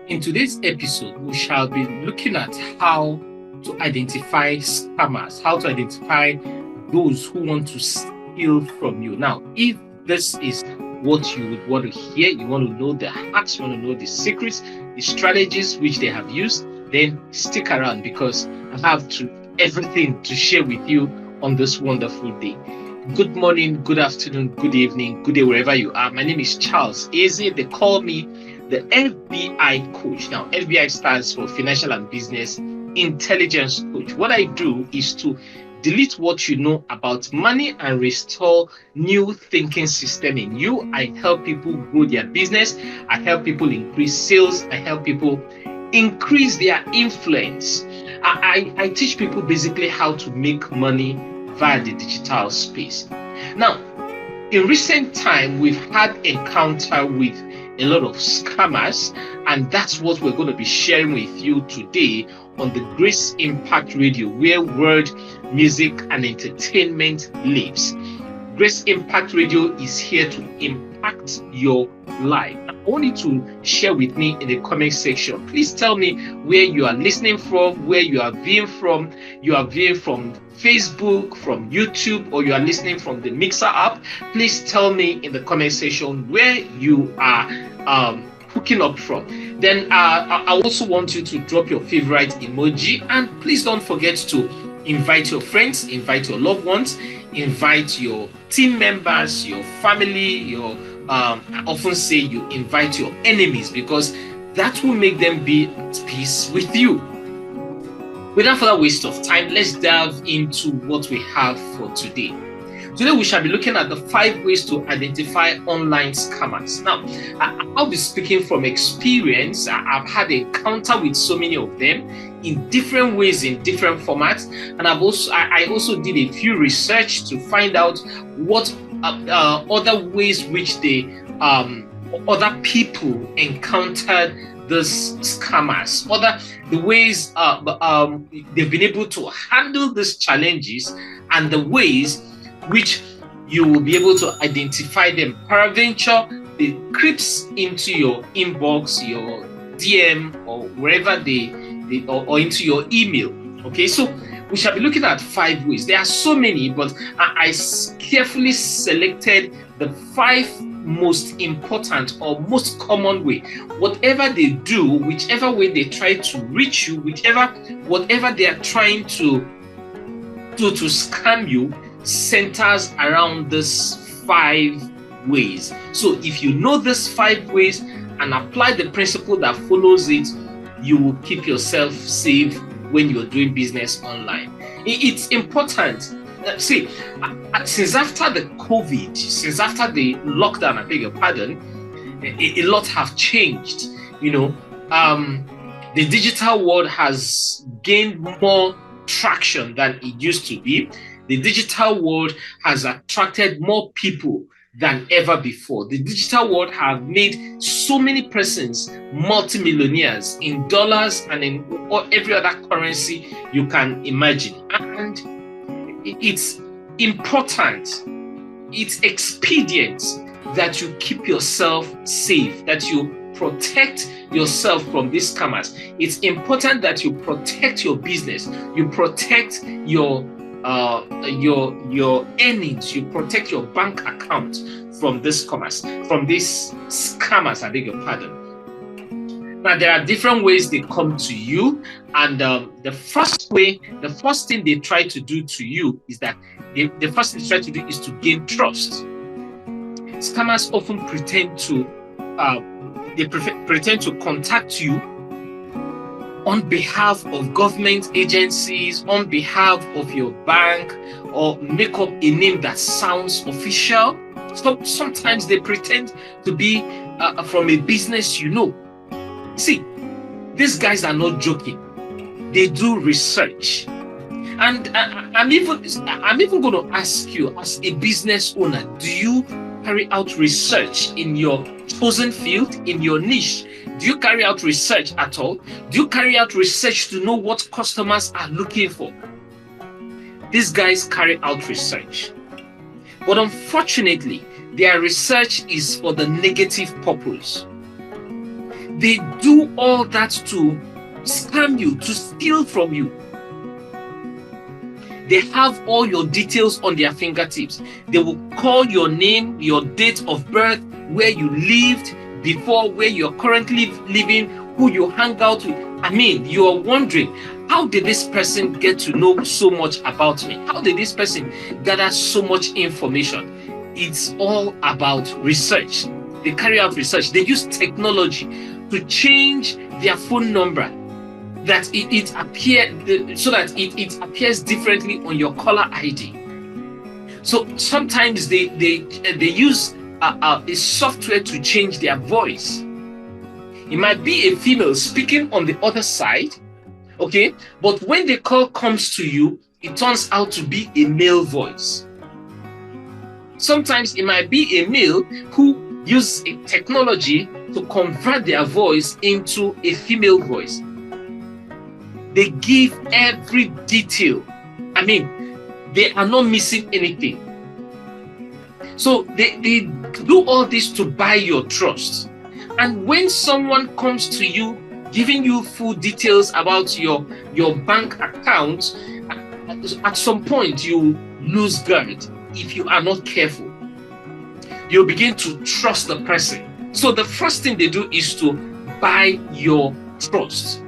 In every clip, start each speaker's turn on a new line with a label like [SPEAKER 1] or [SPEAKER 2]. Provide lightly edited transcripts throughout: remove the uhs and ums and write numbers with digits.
[SPEAKER 1] In today's episode, we shall be looking at how to identify scammers, how to identify those who want to steal from you. Now, if this is what you would want to hear, you want to know the hacks, you want to know the secrets, the strategies which they have used, then stick around because I have everything to share with you on this wonderful day. Good morning, good afternoon, good evening, good day, wherever you are. My name is Charles Eze. They call me the FBI coach. Now, FBI stands for Financial and Business Intelligence Coach. What I do is to delete what you know about money and restore new thinking system in you. I help people grow their business. I help people increase sales. I help people increase their influence. I teach people basically how to make money via the digital space. Now, in recent time, we've had encounter with a lot of scammers, and that's what we're going to be sharing with you today on the Grace Impact Radio, where word, music, and entertainment lives. Grace Impact Radio is here to impact your life. I want you to share with me in the comment section. Please tell me where you are listening from, where you are viewing from. You are viewing from Facebook, from YouTube, or you are listening from the Mixer app. Please tell me in the comment section where you are hooking up from. Then I also want you to drop your favorite emoji, and please don't forget to invite your friends, invite your loved ones, invite your team members, your family, I often say you invite your enemies, because that will make them be at peace with you. Without further waste of time, let's delve into what we have for today. Today we shall be looking at the 5 ways to identify online scammers. Now, I'll be speaking from experience. I've had an encounter with so many of them in different ways, in different formats, and I also did a few research to find out what other ways which other people encountered these scammers, the ways they've been able to handle these challenges, and the ways which you will be able to identify them. Peradventure, it creeps into your inbox, your DM, or wherever or into your email. Okay, so we shall be looking at 5 ways. There are so many, but I carefully selected the 5 most important or most common way. Whatever they do, whichever way they try to reach you, whatever they are trying to do to scam you, centers around these 5 ways. So if you know these 5 ways and apply the principle that follows it, you will keep yourself safe when you're doing business online. It's important. See, since after the COVID, since after the lockdown, I beg your pardon, a lot have changed. The digital world has gained more traction than it used to be. The digital world has attracted more people than ever before. The digital world have made so many persons multimillionaires in dollars and in every other currency you can imagine. And it's important, it's expedient that you keep yourself safe, that you protect yourself from these scammers. It's important that you protect your business, you protect your earnings, you protect your bank account from these scammers, I beg your pardon. Now, there are different ways they come to you, and the first thing they try to do to you is that the first thing they try to do is to gain trust. Scammers often pretend to contact you on behalf of government agencies, on behalf of your bank, or make up a name that sounds official. So sometimes they pretend to be from a business you know. See, these guys are not joking. They do research. And I'm even going to ask you, as a business owner, do you carry out research in your chosen field, in your niche? Do you carry out research at all? Do you carry out research to know what customers are looking for? These guys carry out research. But unfortunately, their research is for the negative purpose. They do all that to scam you, to steal from you. They have all your details on their fingertips. They will call your name, your date of birth, where you lived before, where you're currently living, who you hang out with. I mean, you are wondering, how did this person get to know so much about me? How did this person gather so much information? It's all about research. They carry out research. They use technology to change their phone number that it appears differently on your caller ID. So sometimes they use a software to change their voice. It might be a female speaking on the other side, okay? But when the call comes to you, it turns out to be a male voice. Sometimes it might be a male who uses a technology to convert their voice into a female voice. They give every detail. I mean, they are not missing anything. So they do all this to buy your trust. And when someone comes to you, giving you full details about your bank account, at some point you lose guard. If you are not careful, you'll begin to trust the person. So the first thing they do is to buy your trust.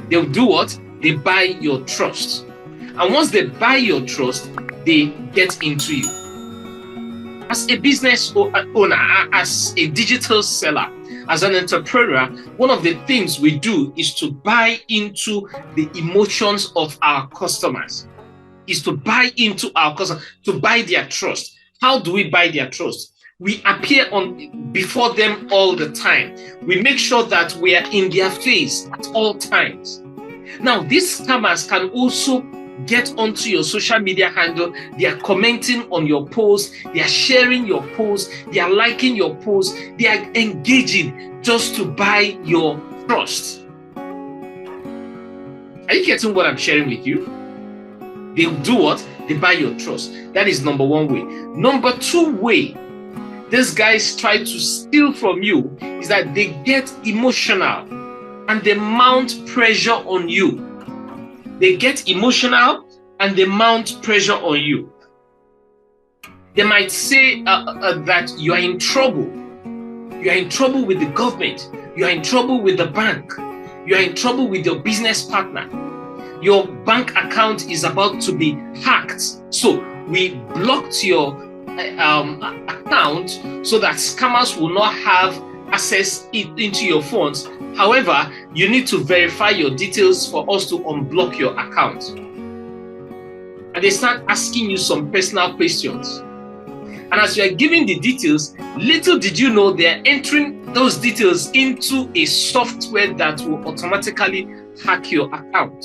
[SPEAKER 1] They'll do what? They buy your trust. And once they buy your trust, they get into you. As a business owner, as a digital seller, as an entrepreneur, one of the things we do is to buy into the emotions of our customers. Is to buy into our customers, to buy their trust. How do we buy their trust? We appear before them all the time. We make sure that we are in their face at all times. Now, these scammers can also get onto your social media handle. They are commenting on your posts. They are sharing your posts. They are liking your posts. They are engaging just to buy your trust. Are you getting what I'm sharing with you? They do what? They buy your trust. That is number one way. Number two way these guys try to steal from you is that they get emotional and they mount pressure on you. They get emotional and they mount pressure on you. They might say that you are in trouble. You are in trouble with the government. You are in trouble with the bank. You are in trouble with your business partner. Your bank account is about to be hacked. So we blocked your account so that scammers will not have access into your funds. However, you need to verify your details for us to unblock your account. And they start asking you some personal questions. And as you are giving the details, little did you know they are entering those details into a software that will automatically hack your account.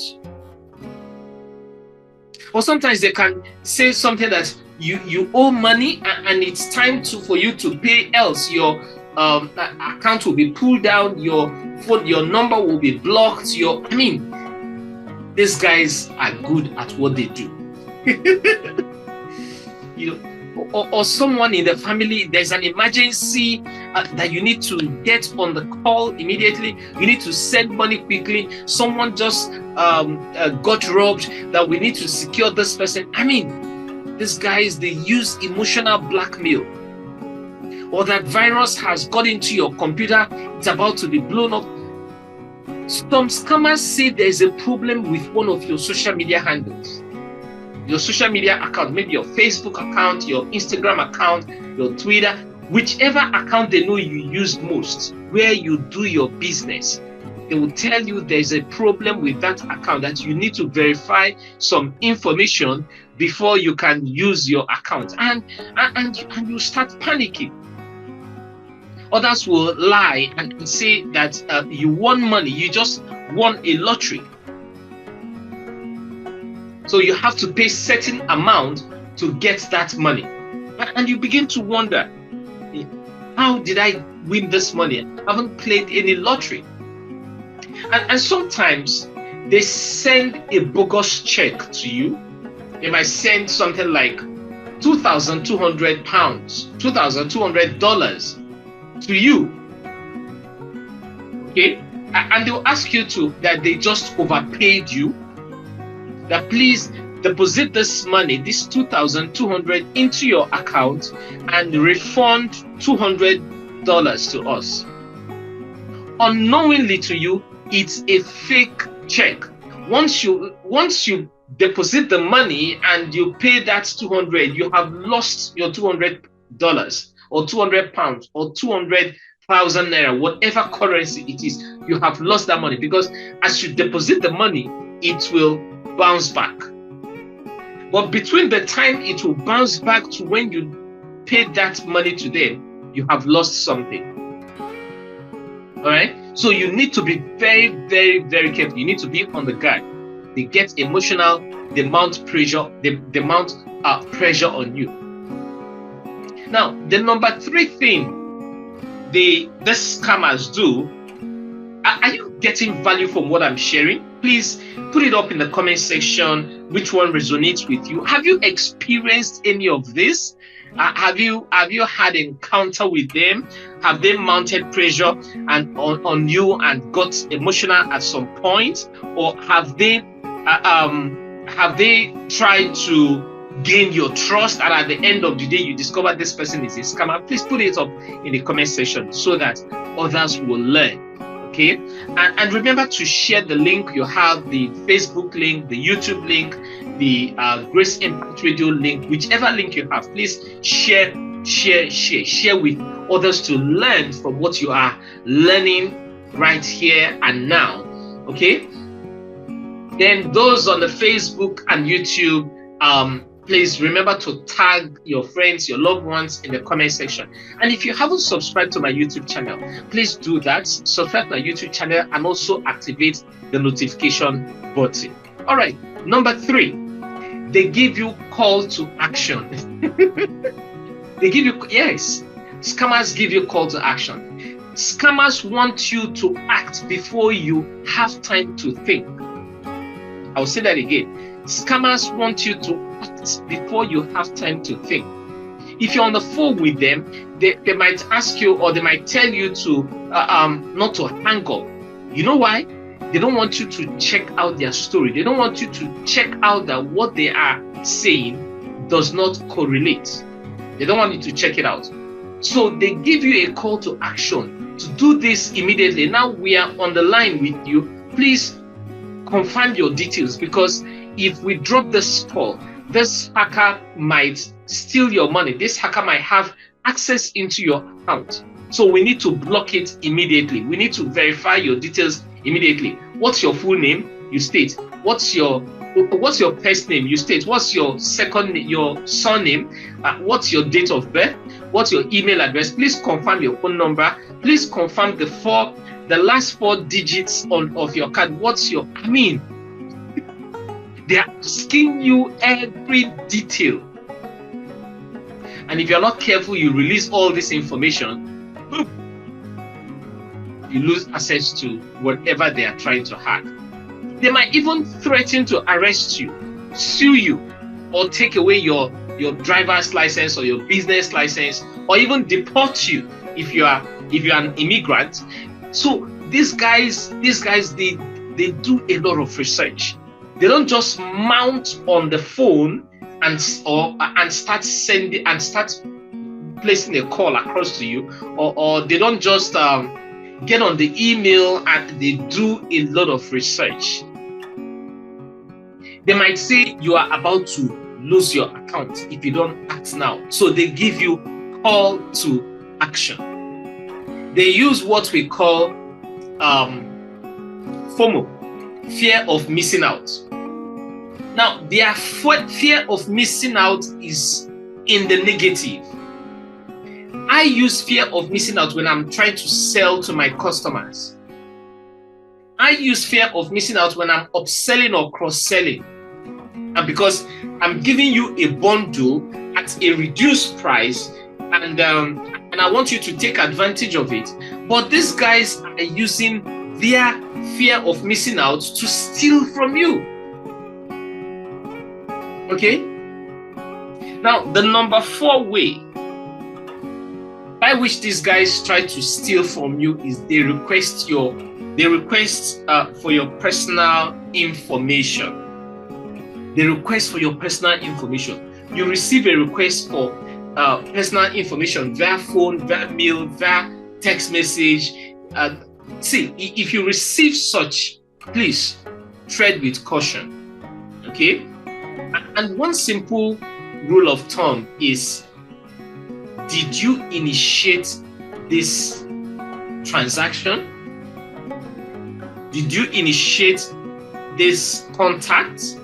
[SPEAKER 1] Or sometimes they can say something that you owe money and it's time for you to pay, else your account will be pulled down, your phone, your number will be blocked. These guys are good at what they do. Or someone in the family, there's an emergency that you need to get on the call immediately. You need to send money quickly. Someone just got robbed, that we need to secure this person. These guys, they use emotional blackmail. Or that virus has got into your computer, it's about to be blown up. Some scammers say there's a problem with one of your social media handles. Your social media account, maybe your Facebook account, your Instagram account, your Twitter, whichever account they know you use most, where you do your business. They will tell you there's a problem with that account, that you need to verify some information before you can use your account. And you start panicking. Others will lie and say that you won money, you just won a lottery. So you have to pay certain amount to get that money. And you begin to wonder, how did I win this money? I haven't played any lottery. And sometimes they send a bogus check to you. They might send something like £2,200, $2,200 to you. Okay, and they'll ask you to that they just overpaid you, that please deposit this money, this 2,200 into your account and refund $200 to us. Unknowingly to you, it's a fake check. Once you deposit the money and you pay that 200, you have lost your $200 or £200 or 200,000 naira, whatever currency it is. You have lost that money, because as you deposit the money, it will bounce back. But between the time it will bounce back to when you paid that money to them, you have lost something. All right, so you need to be very, very, very careful. You need to be on the guard. They get emotional, they mount pressure, they mount pressure on you. Now, the number 3 thing the scammers do. Are you getting value from what I'm sharing? Please put it up in the comment section. Which one resonates with you? Have you experienced any of this? Have you had encounter with them? Have they mounted pressure and on you and got emotional at some point, or have they tried to gain your trust, and at the end of the day you discover this person is a scammer? Please put it up in the comment section so that others will learn. Okay, and remember to share the link. You have the Facebook link, the YouTube link, the Grace Impact Radio link, whichever link you have. Please share with others to learn from what you are learning right here and now. Okay, then those on the Facebook and YouTube, please remember to tag your friends, your loved ones in the comment section. And if you haven't subscribed to my YouTube channel, please do that. Subscribe to my YouTube channel and also activate the notification button. All right, number 3, they give you call to action. Yes, scammers give you call to action. Scammers want you to act before you have time to think. I'll say that again. Scammers want you to act before you have time to think. If you're on the phone with them, they might ask you, or they might tell you to not to hang up. You know why? They don't want you to check out their story. They don't want you to check out that what they are saying does not correlate. They don't want you to check it out. So they give you a call to action to do this immediately. Now we are on the line with you. Please confirm your details, because if we drop this call, this hacker might steal your money. This hacker might have access into your account. So we need to block it immediately. We need to verify your details immediately. What's your full name? You state. What's your first name? You state. What's your surname? What's your date of birth? What's your email address? Please confirm your phone number. Please confirm the last 4 digits of your card. They are asking you every detail. And if you're not careful, you release all this information, you lose access to whatever they are trying to hack. They might even threaten to arrest you, sue you, or take away your driver's license or your business license, or even deport you if you are an immigrant. So these guys they do a lot of research. They don't just mount on the phone and start sending and start placing a call across to you, or they don't just get on the email, and they do a lot of research. They might say you are about to lose your account if you don't act now. So they give you call to action. They use what we call FOMO, fear of missing out. Now, their fear of missing out is in the negative. I use fear of missing out when I'm trying to sell to my customers. I use fear of missing out when I'm upselling or cross-selling. And because I'm giving you a bundle at a reduced price, and I want you to take advantage of it. But these guys are using their fear of missing out to steal from you. Okay? Now, the number 4 way by which these guys try to steal from you is they request for your personal information. They request for your personal information. You receive a request for personal information via phone, via mail, via text message. See, if you receive such, please tread with caution. Okay? And one simple rule of thumb is, did you initiate this transaction? Did you initiate this contact?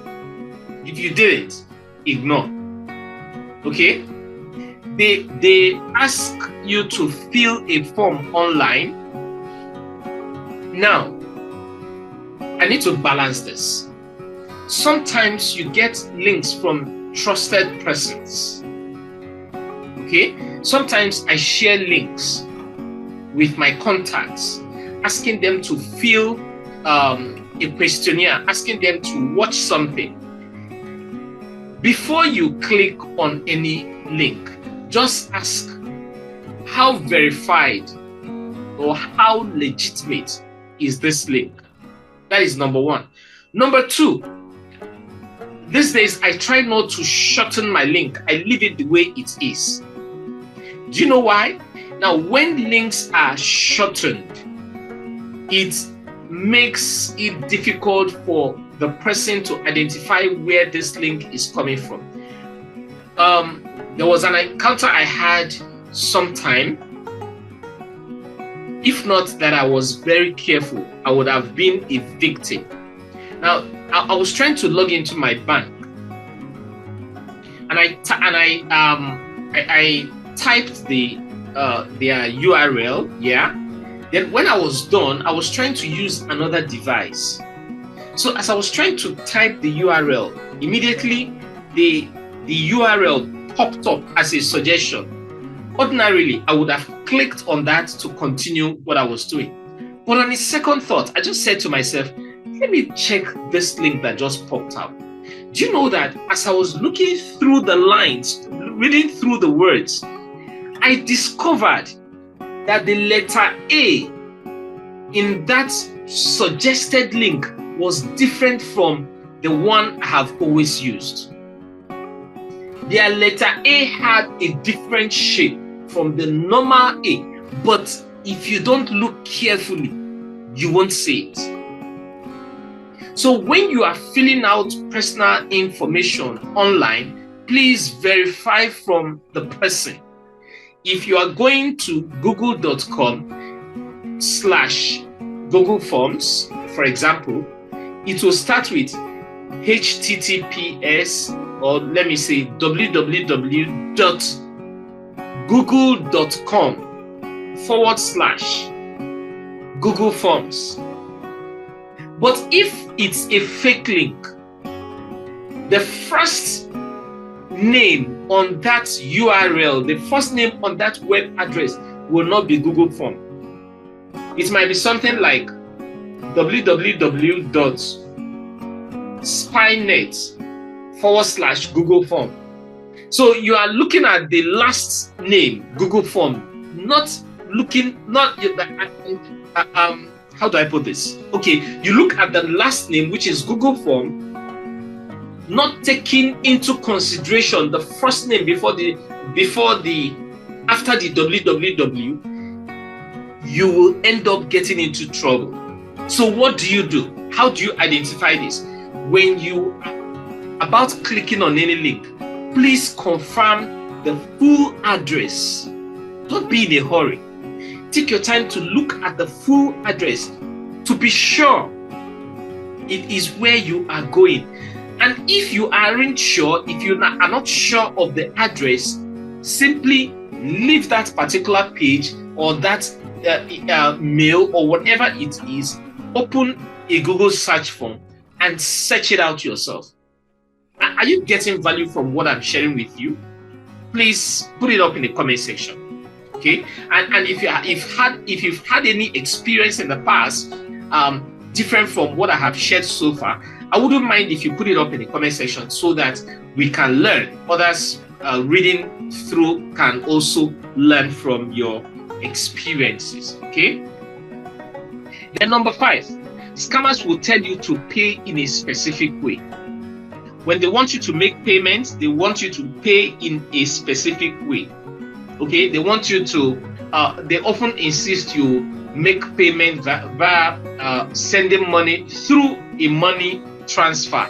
[SPEAKER 1] If you didn't, ignore. Okay? They ask you to fill a form online. Now, I need to balance this. Sometimes you get links from trusted persons. Okay? Sometimes I share links with my contacts, asking them to fill a questionnaire, asking them to watch something. Before you click on any link, just ask how verified or how legitimate is this link. That is number one. Number two, these days I try not to shorten my link. I leave it the way it is. Do you know why? Now, when links are shortened, it makes it difficult for the person to identify where this link is coming from. There was an encounter I had sometime. If not that I was very careful, I would have been a victim. Now, I was trying to log into my bank, and I typed their URL. Yeah. Then when I was done, I was trying to use another device. So as I was trying to type the URL, immediately the URL popped up as a suggestion. Ordinarily, I would have clicked on that to continue what I was doing. But on a second thought, I just said to myself, let me check this link that just popped out. Do you know that as I was looking through the lines, reading through the words, I discovered that the letter A in that suggested link was different from the one I have always used. Their letter A had a different shape from the normal A, but if you don't look carefully, you won't see it. So when you are filling out personal information online, please verify from the person. If you are going to google.com/Google Forms, for example, it will start with HTTPS, or let me say www.google.com/Google Forms. But if it's a fake link, the first name on that URL, the first name on that web address will not be Google Form. It might be something like www.spynet/Google Form. So you are looking at the last name, Google Form, how do I put this? Okay, you look at the last name, which is Google Form, not taking into consideration the first name after the www, you will end up getting into trouble. So what do? How do you identify this? When you are about clicking on any link, please confirm the full address. Don't be in a hurry. Take your time to look at the full address to be sure it is where you are going. And if you aren't sure, if you are not sure of the address, simply leave that particular page or that mail or whatever it is, open a Google search form and search it out yourself. Are you getting value from what I'm sharing with you? Please put it up in the comment section. Okay, and if you've had any experience in the past different from what I have shared so far, I wouldn't mind if you put it up in the comment section so that we can learn. Others reading through can also learn from your experiences. Okay. Then number 5, scammers will tell you to pay in a specific way. When they want you to make payments, they want you to pay in a specific way. Okay, they want you to, they often insist you make payment via sending money through a money transfer,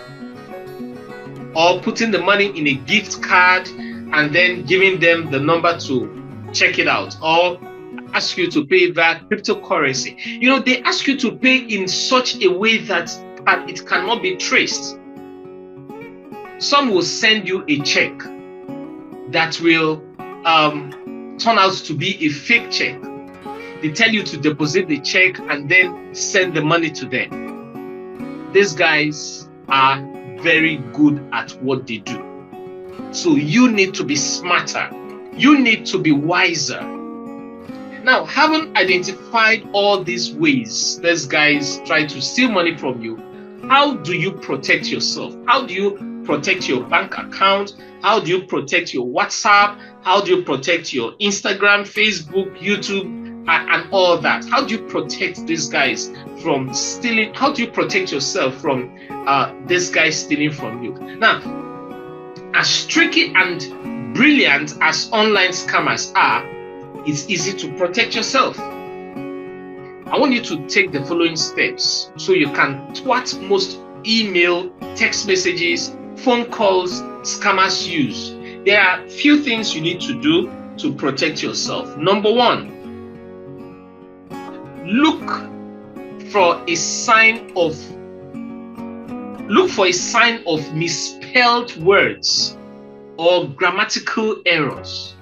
[SPEAKER 1] or putting the money in a gift card and then giving them the number to check it out, or ask you to pay via cryptocurrency. You know, they ask you to pay in such a way that it cannot be traced. Some will send you a check that will turn out to be a fake check. They tell you to deposit the check and then send the money to them. These guys are very good at what they do. So you need to be smarter. You need to be wiser. Now, having identified all these ways these guys try to steal money from you, how do you protect yourself? How do you protect your bank account? How do you protect your WhatsApp? How do you protect your Instagram, Facebook, YouTube, and all that? How do you protect these guys from stealing? How do you protect yourself from this guy stealing from you? Now, as tricky and brilliant as online scammers are, it's easy to protect yourself. I want you to take the following steps so you can thwart most email, text messages, phone calls scammers use. There are a few things you need to do to protect yourself. Number 1, look for a sign of misspelled words or grammatical errors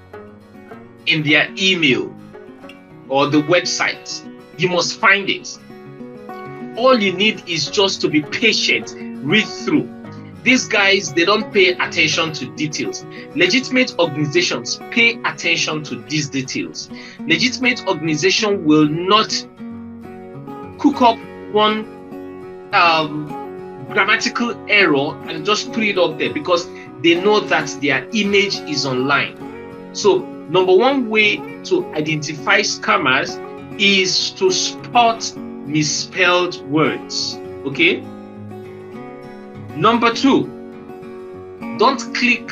[SPEAKER 1] in their email or the website. You must find it. All you need is just to be patient, read through. These guys, they don't pay attention to details. Legitimate organizations pay attention to these details. Legitimate organization will not cook up one grammatical error and just put it up there, because they know that their image is online. So number 1 way to identify scammers is to spot misspelled words. Okay. Number 2, don't click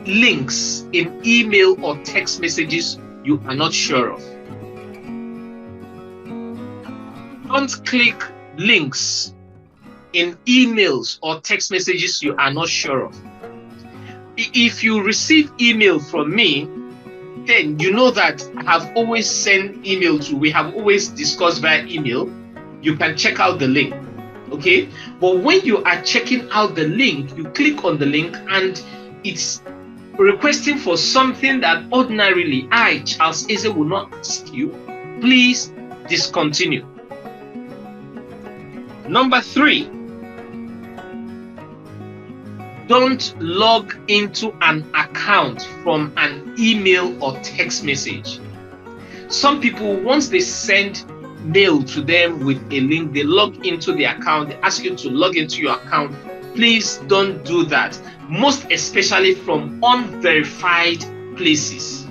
[SPEAKER 1] links in email or text messages you are not sure of. Don't click links in emails or text messages you are not sure of. If you receive email from me, then you know that I have always sent email to, we have always discussed via email. You can check out the link. Okay, but when you are checking out the link, you click on the link and it's requesting for something that ordinarily I, Charles Eze, will not ask you. Please discontinue. Number 3, don't log into an account from an email or text message. Some people, once they send mail to them with a link, they log into the account, they ask you to log into your account. Please don't do that, most especially from unverified places,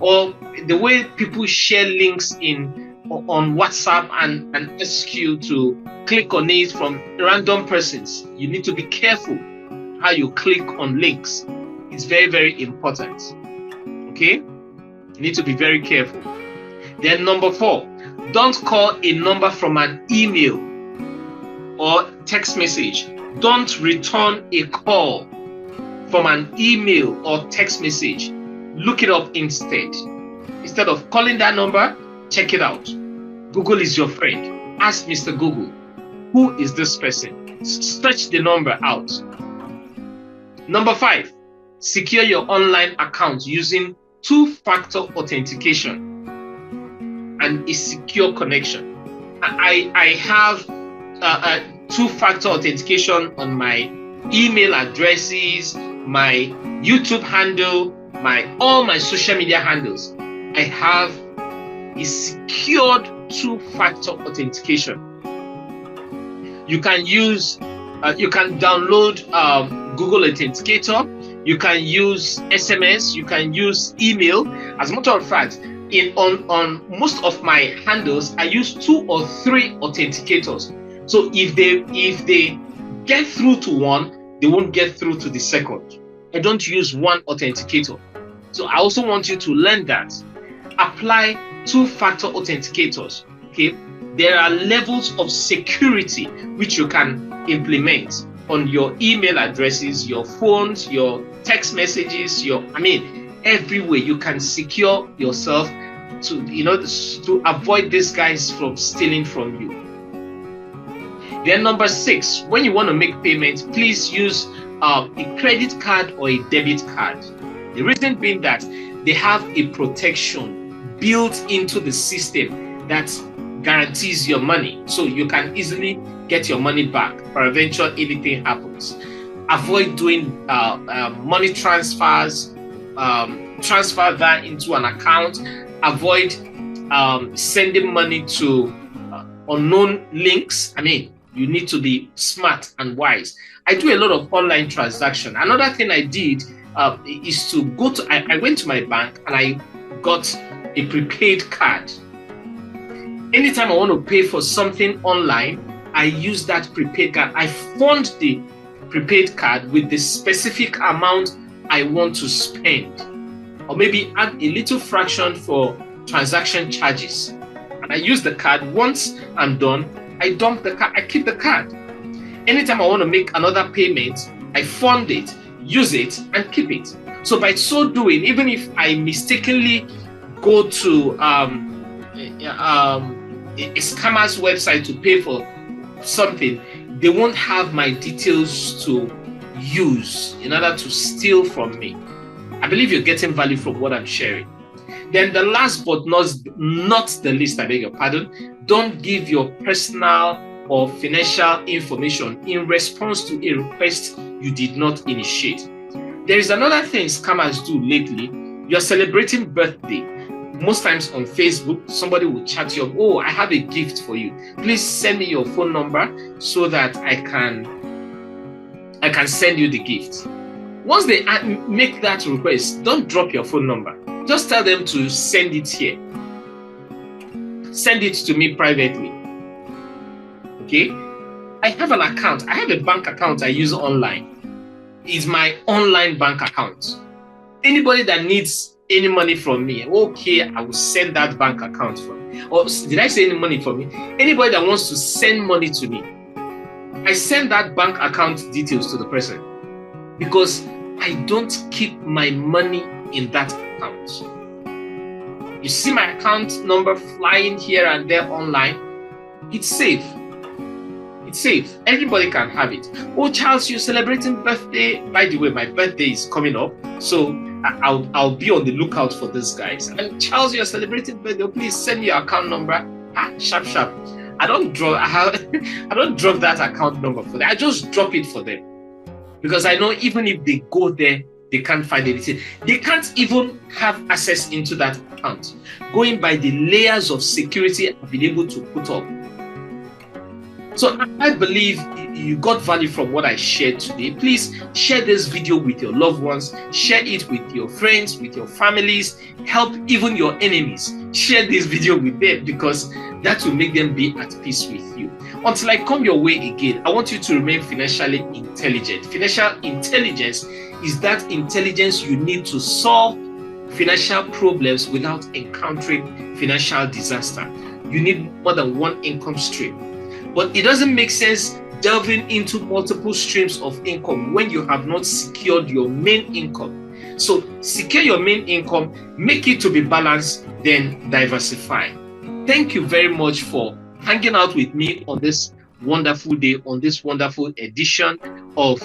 [SPEAKER 1] or the way people share links on WhatsApp and ask you to click on it from random persons. You need to be careful how you click on links. It's very, very important. Okay, you need to be very careful. Then number 4, don't call a number from an email or text message. Don't return a call from an email or text message. Look it up instead. Instead of calling that number, check it out. Google is your friend. Ask Mr. Google, who is this person? Search the number out. Number 5, secure your online account using 2-factor authentication and a secure connection. I have 2-factor authentication on my email addresses, my YouTube handle, all my social media handles. I have a secured 2-factor authentication. You can use, you can download Google Authenticator. you can use SMS, you can use email. As a matter of fact, on most of my handles, I use 2 or 3 authenticators. So if they get through to one, they won't get through to the second. I don't use one authenticator. So I also want you to learn that. Apply 2-factor authenticators. Okay, there are levels of security which you can implement on your email addresses, your phones, your text messages, everywhere you can secure yourself to avoid these guys from stealing from you. Then number 6, when you want to make payments, please use a credit card or a debit card. The reason being that they have a protection built into the system that guarantees your money, so you can easily get your money back for eventually anything happens. Avoid doing money transfers, transfer that into an account. Avoid sending money to unknown links. You need to be smart and wise. I do a lot of online transaction. Another thing I did is to go to, I went to my bank and I got a prepaid card. Anytime I want to pay for something online, I use that prepaid card. I fund the prepaid card with the specific amount I want to spend, or maybe add a little fraction for transaction charges. And I use the card. Once I'm done, I dump the card. I keep the card. Anytime I want to make another payment, I fund it, use it, and keep it. So by so doing, even if I mistakenly go to a scammer's website to pay for something, they won't have my details to use in order to steal from me. I believe you're getting value from what I'm sharing. Then the last but not the least, I beg your pardon, don't give your personal or financial information in response to a request you did not initiate. There is another thing scammers do lately. You're celebrating birthday. Most times on Facebook, somebody will chat you up, oh, I have a gift for you. Please send me your phone number so that I can send you the gift. Once they make that request, don't drop your phone number. Just tell them to send it here. Send it to me privately. Okay? I have an account. I have a bank account I use online. It's my online bank account. Anybody that needs any money from me, okay, I will send that bank account from me. Or did I say any money from me? Anybody that wants to send money to me, I send that bank account details to the person, because I don't keep my money in that account. You see my account number flying here and there online. It's safe. It's safe. Everybody can have it. Oh, Charles, you're celebrating birthday. By the way, my birthday is coming up, so I'll be on the lookout for these guys. And Charles, you're celebrating birthday. Please send me your account number. Sharp. I don't drop that account number for them. I just drop it for them, because I know even if they go there, they can't find anything. They can't even have access into that account, going by the layers of security I've been able to put up. So I believe you got value from what I shared today. Please share this video with your loved ones. Share it with your friends, with your families. Help even your enemies. Share this video with them, because that will make them be at peace with you. Until I come your way again, I want you to remain financially intelligent. Financial intelligence is that intelligence you need to solve financial problems without encountering financial disaster. You need more than one income stream. But it doesn't make sense delving into multiple streams of income when you have not secured your main income. So secure your main income, make it to be balanced, then diversify. Thank you very much for hanging out with me on this wonderful day, on this wonderful edition of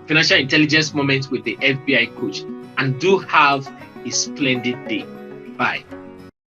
[SPEAKER 1] Financial Intelligence Moments with the FBI Coach. And do have a splendid day. Bye.